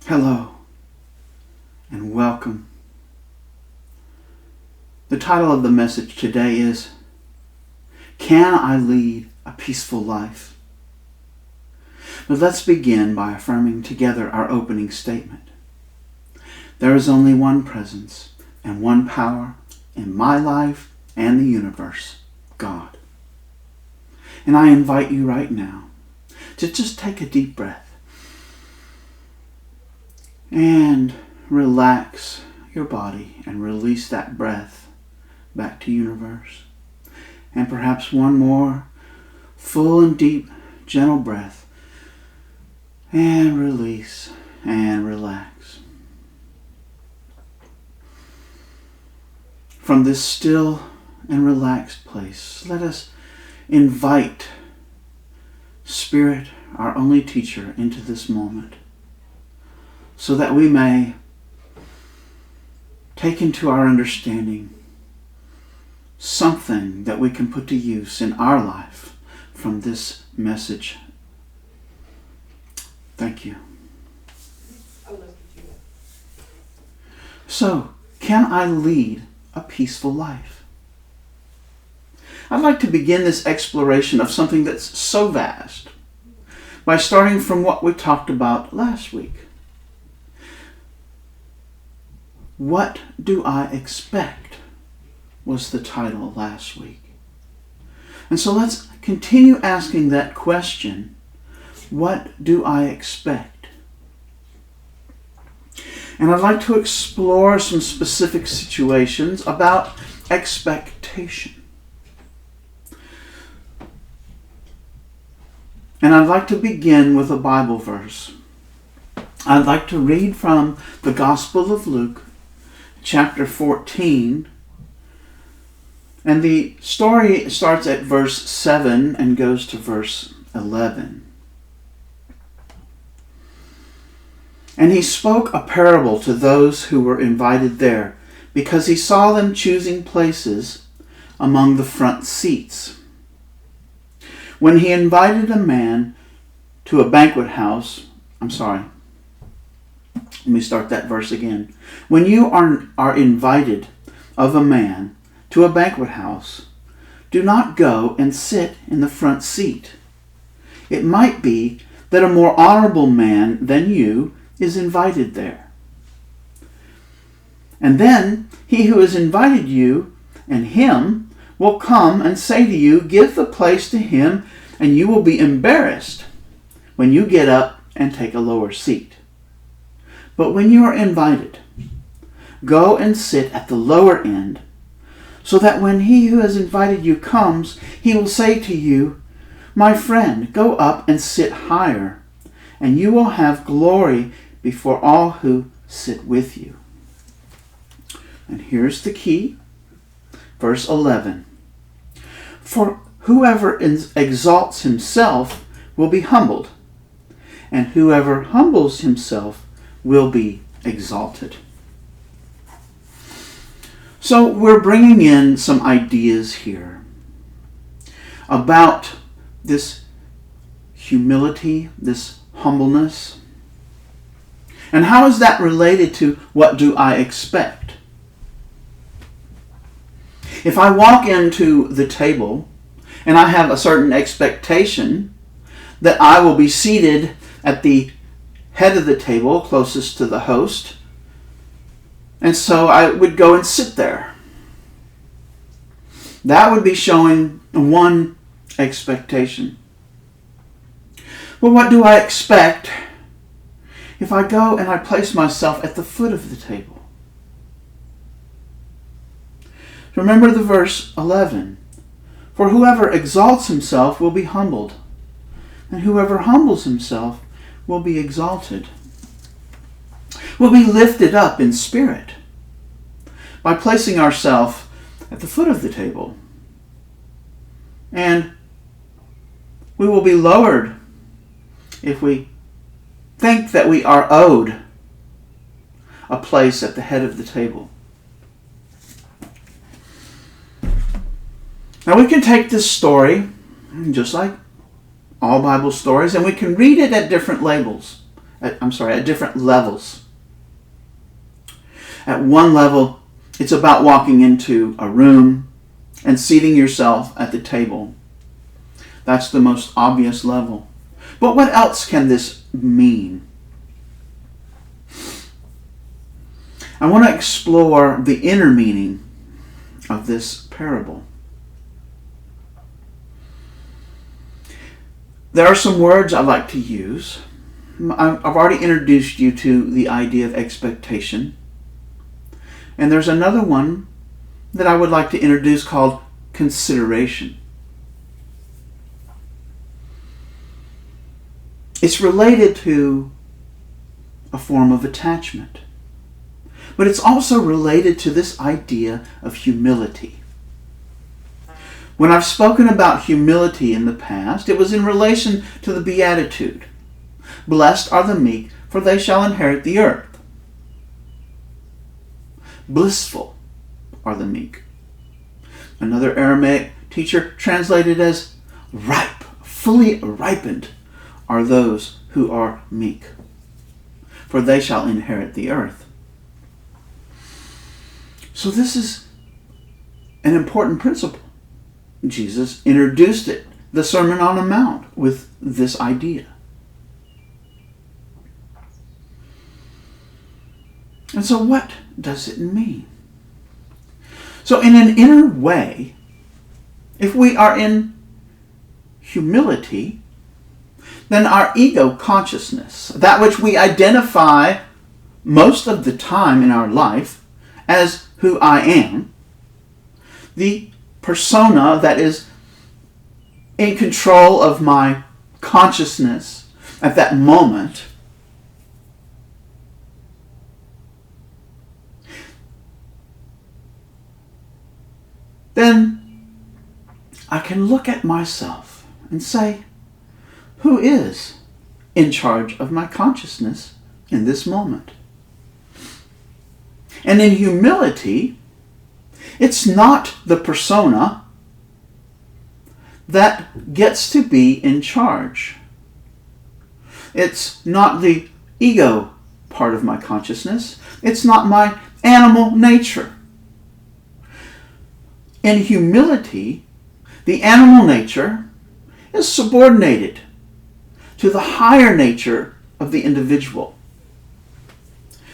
Hello and welcome. The title of the message today is, Can I Lead a Peaceful Life? But let's begin by affirming together our opening statement. There is only one presence and one power in my life and the universe, God. And I invite you right now to just take a deep breath and relax your body and release that breath back to universe. And perhaps one more full and deep, gentle breath. And release and relax. From this still and relaxed place, let us invite Spirit, our only teacher, into this moment, so that we may take into our understanding something that we can put to use in our life from this message. Thank you. So, can I lead a peaceful life? I'd like to begin this exploration of something that's so vast by starting from what we talked about last week. What do I expect was the title last week. And so let's continue asking that question. What do I expect? And I'd like to explore some specific situations about expectation. And I'd like to begin with a Bible verse. I'd like to read from the Gospel of Luke, chapter 14. And the story starts at verse 7 and goes to verse 11. And he spoke a parable to those who were invited there, because he saw them choosing places among the front seats. When he invited a man to a banquet house, let me start that verse again. When you are invited of a man to a banquet house, do not go and sit in the front seat. It might be that a more honorable man than you is invited there. And then he who has invited you and him will come and say to you, give the place to him, and you will be embarrassed when you get up and take a lower seat. But when you are invited, go and sit at the lower end, so that when he who has invited you comes, he will say to you, my friend, go up and sit higher, and you will have glory before all who sit with you. And here's the key, verse 11. For whoever exalts himself will be humbled, and whoever humbles himself will be exalted. So we're bringing in some ideas here about this humility, this humbleness. And how is that related to what do I expect? If I walk into the table and I have a certain expectation that I will be seated at the head of the table, closest to the host, and so I would go and sit there. That would be showing one expectation. Well, what do I expect if I go and I place myself at the foot of the table? Remember the verse 11. For whoever exalts himself will be humbled, and whoever humbles himself will be exalted. Will be lifted up in spirit by placing ourselves at the foot of the table. And we will be lowered if we think that we are owed a place at the head of the table. Now we can take this story, just like all Bible stories, and we can read it at different labels, at different levels. At one level, it's about walking into a room and seating yourself at the table. That's the most obvious level. But what else can this mean? I want to explore the inner meaning of this parable. There are some words I like to use. I've already introduced you to the idea of expectation. And there's another one that I would like to introduce called consideration. It's related to a form of attachment. But it's also related to this idea of humility. When I've spoken about humility in the past, it was in relation to the Beatitude. Blessed are the meek, for they shall inherit the earth. Blissful are the meek. Another Aramaic teacher translated as ripe, fully ripened are those who are meek, for they shall inherit the earth. So this is an important principle. Jesus introduced it, the Sermon on the Mount, with this idea. And so what does it mean? So in an inner way, if we are in humility, then our ego consciousness, that which we identify most of the time in our life as who I am, the persona that is in control of my consciousness at that moment, then I can look at myself and say, who is in charge of my consciousness in this moment? And in humility, it's not the persona that gets to be in charge. It's not the ego part of my consciousness. It's not my animal nature. In humility, the animal nature is subordinated to the higher nature of the individual,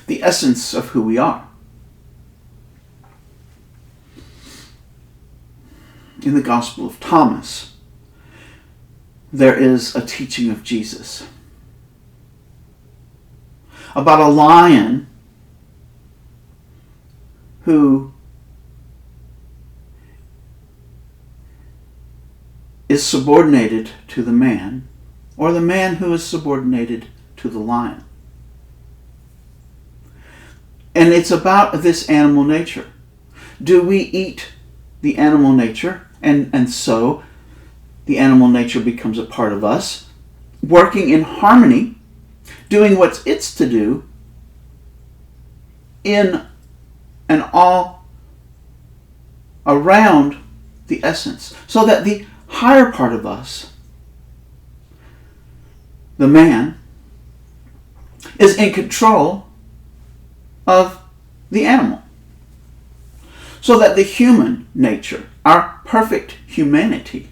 the essence of who we are. In the Gospel of Thomas, there is a teaching of Jesus about a lion who is subordinated to the man, or the man who is subordinated to the lion. And it's about this animal nature. Do we eat the animal nature, and so the animal nature becomes a part of us, working in harmony, doing what it's to do in and all around the essence, so that the higher part of us, the man, is in control of the animal. So that the human nature, our perfect humanity,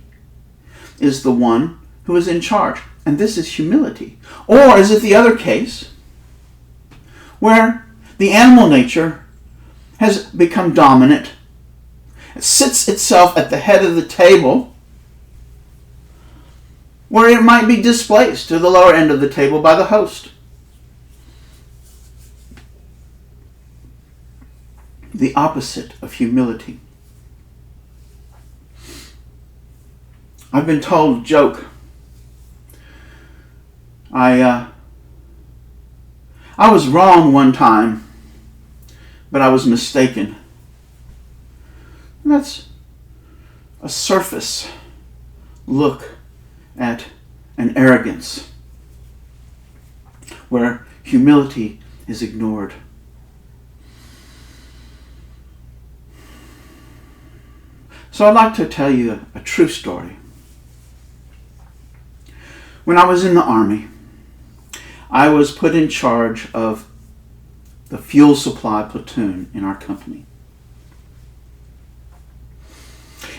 is the one who is in charge. And this is humility. Or is it the other case, where the animal nature has become dominant, it sits itself at the head of the table, where it might be displaced to the lower end of the table by the host? The opposite of humility. I've been told a joke. I was wrong one time, but I was mistaken. And that's a surface look at an arrogance where humility is ignored. So I'd like to tell you a true story. When I was in the Army, I was put in charge of the fuel supply platoon in our company.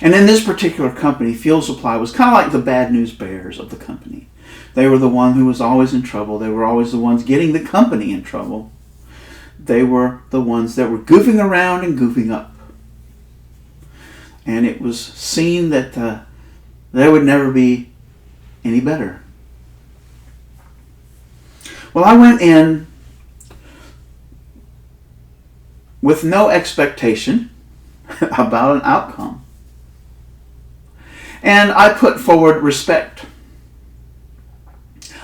And in this particular company, fuel supply was kind of like the bad news bears of the company. They were the one who was always in trouble. They were always the ones getting the company in trouble. They were the ones that were goofing around and goofing up. And it was seen that they would never be any better. Well, I went in with no expectation about an outcome. And I put forward respect.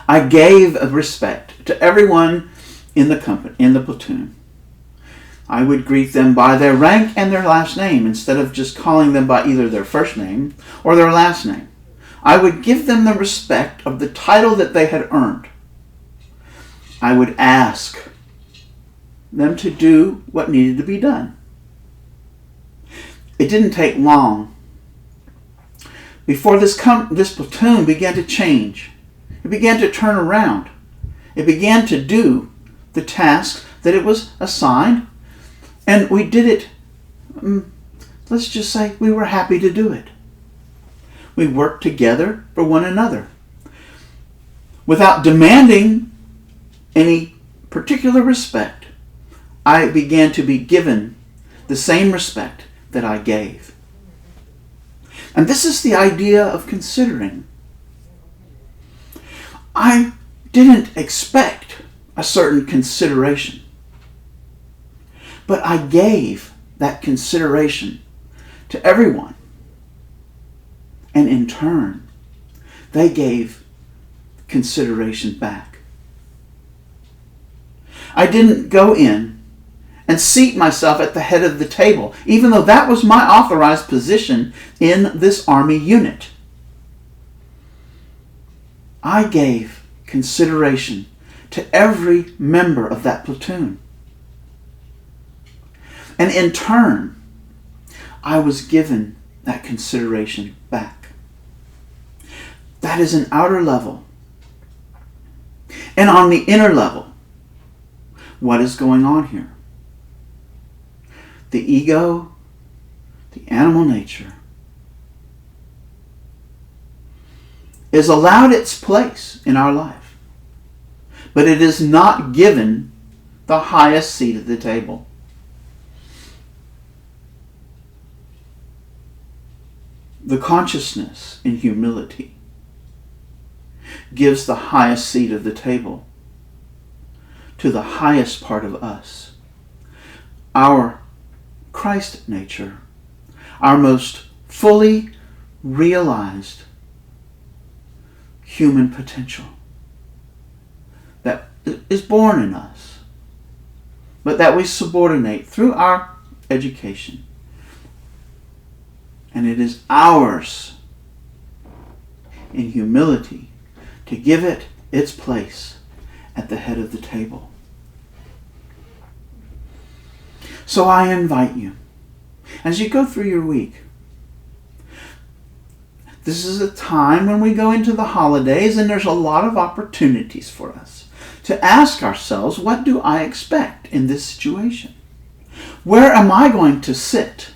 I gave respect to everyone in the company, in the platoon. I would greet them by their rank and their last name instead of just calling them by either their first name or their last name. I would give them the respect of the title that they had earned. I would ask them to do what needed to be done. It didn't take long before this platoon began to change. It began to turn around. It began to do the task that it was assigned, and we did it. Let's just say we were happy to do it. We worked together for one another without demanding any particular respect. I began to be given the same respect that I gave. And this is the idea of considering. I didn't expect a certain consideration, but I gave that consideration to everyone. And in turn, they gave consideration back. I didn't go in and seat myself at the head of the table, even though that was my authorized position in this Army unit. I gave consideration to every member of that platoon. And in turn, I was given that consideration back. That is an outer level. And on the inner level, what is going on here? The ego, the animal nature, is allowed its place in our life, but it is not given the highest seat at the table. The consciousness in humility gives the highest seat of the table to the highest part of us, our Christ nature, our most fully realized human potential that is born in us, but that we subordinate through our education. And it is ours in humility to give it its place at the head of the table. So I invite you, as you go through your week, this is a time when we go into the holidays and there's a lot of opportunities for us to ask ourselves, what do I expect in this situation? Where am I going to sit?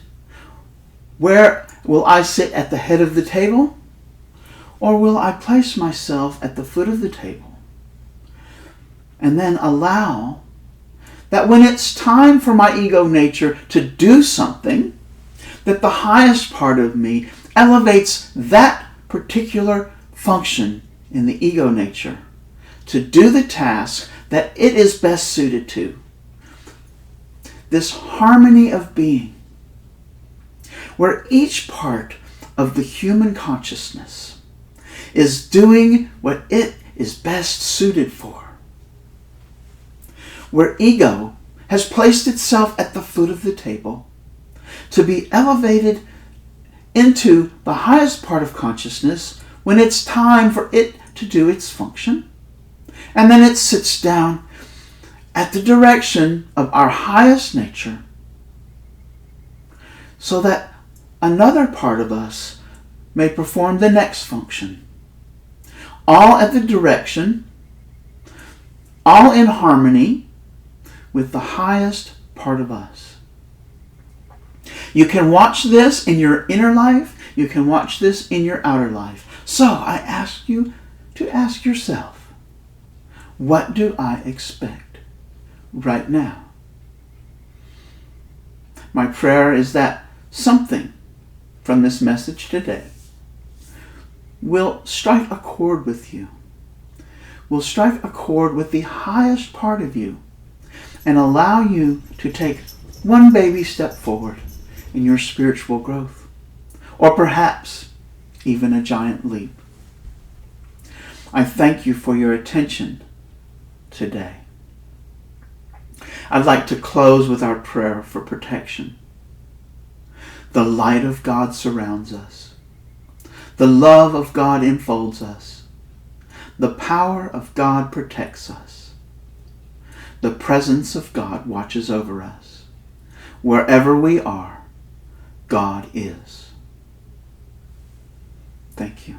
Where will I sit at the head of the table? Or will I place myself at the foot of the table and then allow that when it's time for my ego nature to do something, that the highest part of me elevates that particular function in the ego nature to do the task that it is best suited to. This harmony of being, where each part of the human consciousness is doing what it is best suited for. Where ego has placed itself at the foot of the table to be elevated into the highest part of consciousness when it's time for it to do its function. And then it sits down at the direction of our highest nature so that another part of us may perform the next function. All at the direction all in harmony with the highest part of us. You can watch this in your inner life. You can watch this in your outer life. So I ask you to ask yourself, what do I expect right now? My prayer is that something from this message today will strike a chord with you, will strike a chord with the highest part of you, and allow you to take one baby step forward in your spiritual growth, or perhaps even a giant leap. I thank you for your attention today. I'd like to close with our prayer for protection. The light of God surrounds us. The love of God enfolds us. The power of God protects us. The presence of God watches over us. Wherever we are, God is. Thank you.